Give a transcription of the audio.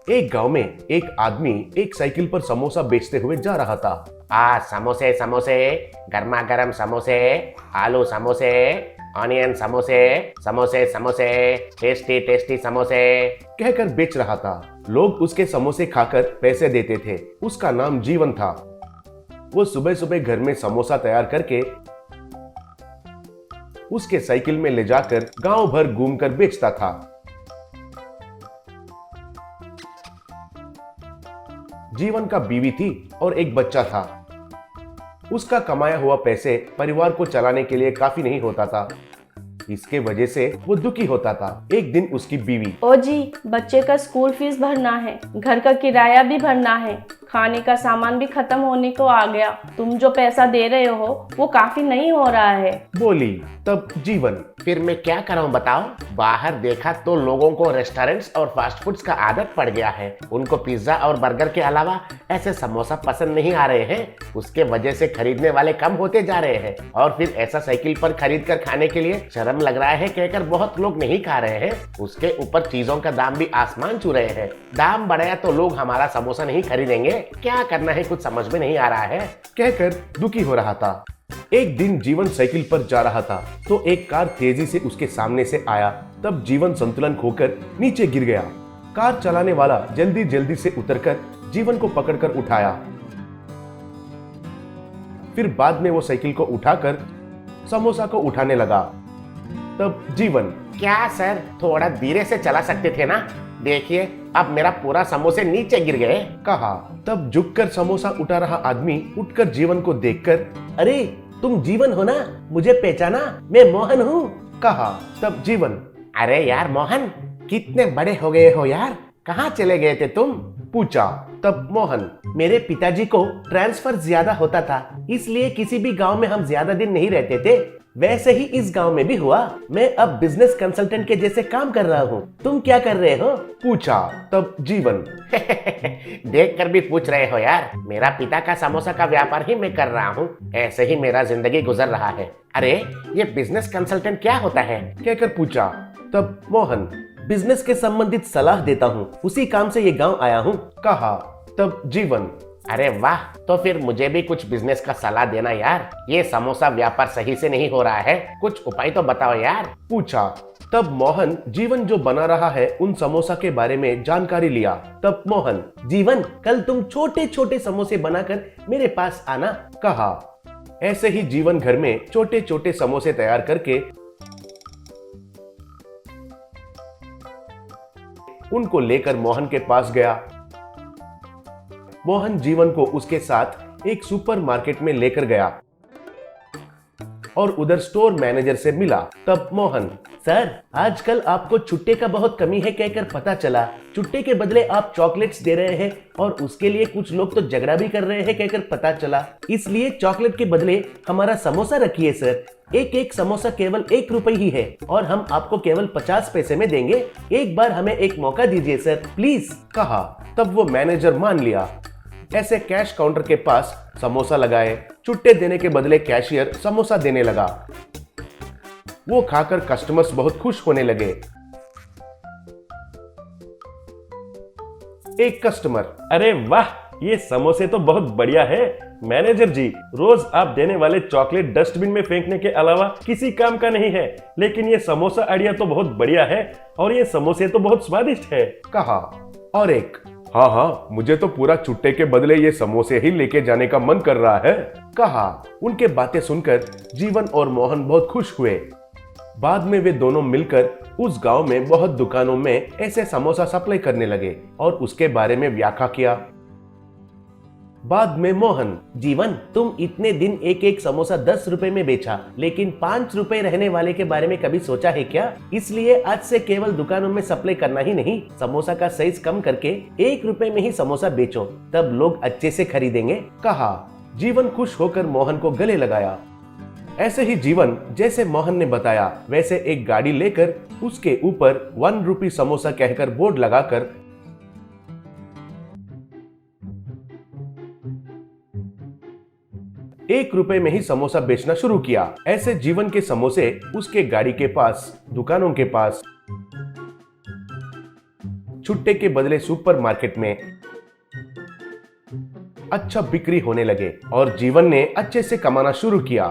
एक गांव में एक आदमी एक साइकिल पर समोसा बेचते हुए जा रहा था। समोसे समोसे, गर्मा गर्म समोसे, आलू समोसे, ऑनियन समोसे, समोसे समोसे, टेस्टी टेस्टी समोसे कहकर बेच रहा था। लोग उसके समोसे खाकर पैसे देते थे। उसका नाम जीवन था। वो सुबह सुबह घर में समोसा तैयार करके उसके साइकिल में ले जाकर गांव भर घूमकर बेचता था। जीवन का बीवी थी और एक बच्चा था। उसका कमाया हुआ पैसे परिवार को चलाने के लिए काफी नहीं होता था। इसके वजह से वो दुखी होता था। एक दिन उसकी बीवी, ओ जी, बच्चे का स्कूल फीस भरना है, घर का किराया भी भरना है, खाने का सामान भी खत्म होने को आ गया। तुम जो पैसा दे रहे हो वो काफी नहीं हो रहा है, बोली। तब जीवन, फिर मैं क्या करूं बताओ। बाहर देखा तो लोगों को रेस्टोरेंट्स और फास्ट फूड्स का आदत पड़ गया है। उनको पिज्जा और बर्गर के अलावा ऐसे समोसा पसंद नहीं आ रहे हैं। उसके वजह से खरीदने वाले कम होते जा रहे हैं और फिर ऐसा साइकिल पर खरीद कर खाने के लिए शर्म लग रहा है कहकर बहुत लोग नहीं खा रहे हैं। उसके ऊपर चीजों का दाम भी आसमान छू रहे हैं। दाम बढ़ाया तो लोग हमारा समोसा नहीं खरीदेंगे। क्या करना है कुछ समझ में नहीं आ रहा है, कहकर दुखी हो रहा था। एक दिन जीवन साइकिल पर जा रहा था तो एक कार तेजी से उसके सामने से आया। तब जीवन संतुलन खोकर नीचे गिर गया। कार चलाने वाला जल्दी जल्दी से उतरकर जीवन को पकड़कर उठाया। फिर बाद में वो साइकिल को उठाकर समोसा को उठाने लगा। तब जीवन, क्या सर थोड़ा धीरे से चला सकते थे ना, देखिए अब मेरा पूरा समोसे नीचे गिर गए, कहा। तब झुककर समोसा उठा रहा आदमी उठकर जीवन को देखकर, अरे तुम जीवन हो ना, मुझे पहचाना, मैं मोहन हूँ, कहा। तब जीवन, अरे यार मोहन, कितने बड़े हो गए हो यार, कहाँ चले गए थे तुम, पूछा। तब मोहन, मेरे पिताजी को ट्रांसफर ज्यादा होता था, इसलिए किसी भी गांव में हम ज्यादा दिन नहीं रहते थे। वैसे ही इस गांव में भी हुआ। मैं अब बिजनेस कंसल्टेंट के जैसे काम कर रहा हूँ। तुम क्या कर रहे हो, पूछा। तब जीवन, देख कर भी पूछ रहे हो यार, मेरा पिता का समोसा का व्यापार ही मैं कर रहा हूँ। ऐसे ही मेरा जिंदगी गुजर रहा है। अरे ये बिजनेस कंसल्टेंट क्या होता है, कहकर पूछा। तब मोहन, बिजनेस के संबंधित सलाह देता हूँ, उसी काम से ये गांव आया हूँ, कहा। तब जीवन, अरे वाह, तो फिर मुझे भी कुछ बिजनेस का सलाह देना यार। ये समोसा व्यापार सही से नहीं हो रहा है, कुछ उपाय तो बताओ यार, पूछा। तब मोहन जीवन जो बना रहा है उन समोसा के बारे में जानकारी लिया। तब मोहन, जीवन कल तुम छोटे छोटे समोसे बनाकर मेरे पास आना, कहा। ऐसे ही जीवन घर में छोटे छोटे समोसे तैयार करके उनको लेकर मोहन के पास गया। मोहन जीवन को उसके साथ एक सुपरमार्केट में लेकर गया और उधर स्टोर मैनेजर से मिला। तब मोहन, सर आजकल आपको छुट्टे का बहुत कमी है कहकर पता चला। छुट्टे के बदले आप चॉकलेट्स दे रहे हैं और उसके लिए कुछ लोग तो झगड़ा भी कर रहे हैं कहकर पता चला। इसलिए चॉकलेट के बदले हमारा समोसा रखिए सर। एक एक समोसा केवल 1 रुपए ही है और हम आपको केवल 50 पैसे में देंगे। एक बार हमें एक मौका दीजिए सर, प्लीज, कहा। तब वो मैनेजर मान लिया। ऐसे कैश काउंटर के पास समोसा लगाए। छुट्टे देने के बदले कैशियर समोसा देने लगा। वो खाकर कस्टमर्स बहुत खुश होने लगे। एक कस्टमर, अरे वाह, ये समोसे तो बहुत बढ़िया है। मैनेजर जी, रोज आप देने वाले चॉकलेट डस्टबिन में फेंकने के अलावा किसी काम का नहीं है, लेकिन ये समोसा आइडिया तो बहुत बढ़िया है और ये समोसे तो बहुत स्वादिष्ट है, कहा। और एक, हाँ हाँ, मुझे तो पूरा छुट्टे के बदले ये समोसे ही लेके जाने का मन कर रहा है, कहा। उनके बातें सुनकर जीवन और मोहन बहुत खुश हुए। बाद में वे दोनों मिलकर उस गांव में बहुत दुकानों में ऐसे समोसा सप्लाई करने लगे और उसके बारे में व्याख्या किया। बाद में मोहन, जीवन तुम इतने दिन एक एक समोसा 10 रुपए में बेचा, लेकिन 5 रुपए रहने वाले के बारे में कभी सोचा है क्या? इसलिए आज से केवल दुकानों में सप्लाई करना ही नहीं, समोसा का साइज कम करके 1 रुपए में ही समोसा बेचो, तब लोग अच्छे से खरीदेंगे, कहा। जीवन खुश होकर मोहन को गले लगाया। ऐसे ही जीवन जैसे मोहन ने बताया वैसे एक गाड़ी लेकर उसके ऊपर 1 रुपी समोसा कहकर बोर्ड लगाकर ₹1 में ही समोसा बेचना शुरू किया। ऐसे जीवन के समोसे उसके गाड़ी के पास, दुकानों के पास, छुट्टे के बदले सुपरमार्केट में अच्छा बिक्री होने लगे और जीवन ने अच्छे से कमाना शुरू किया।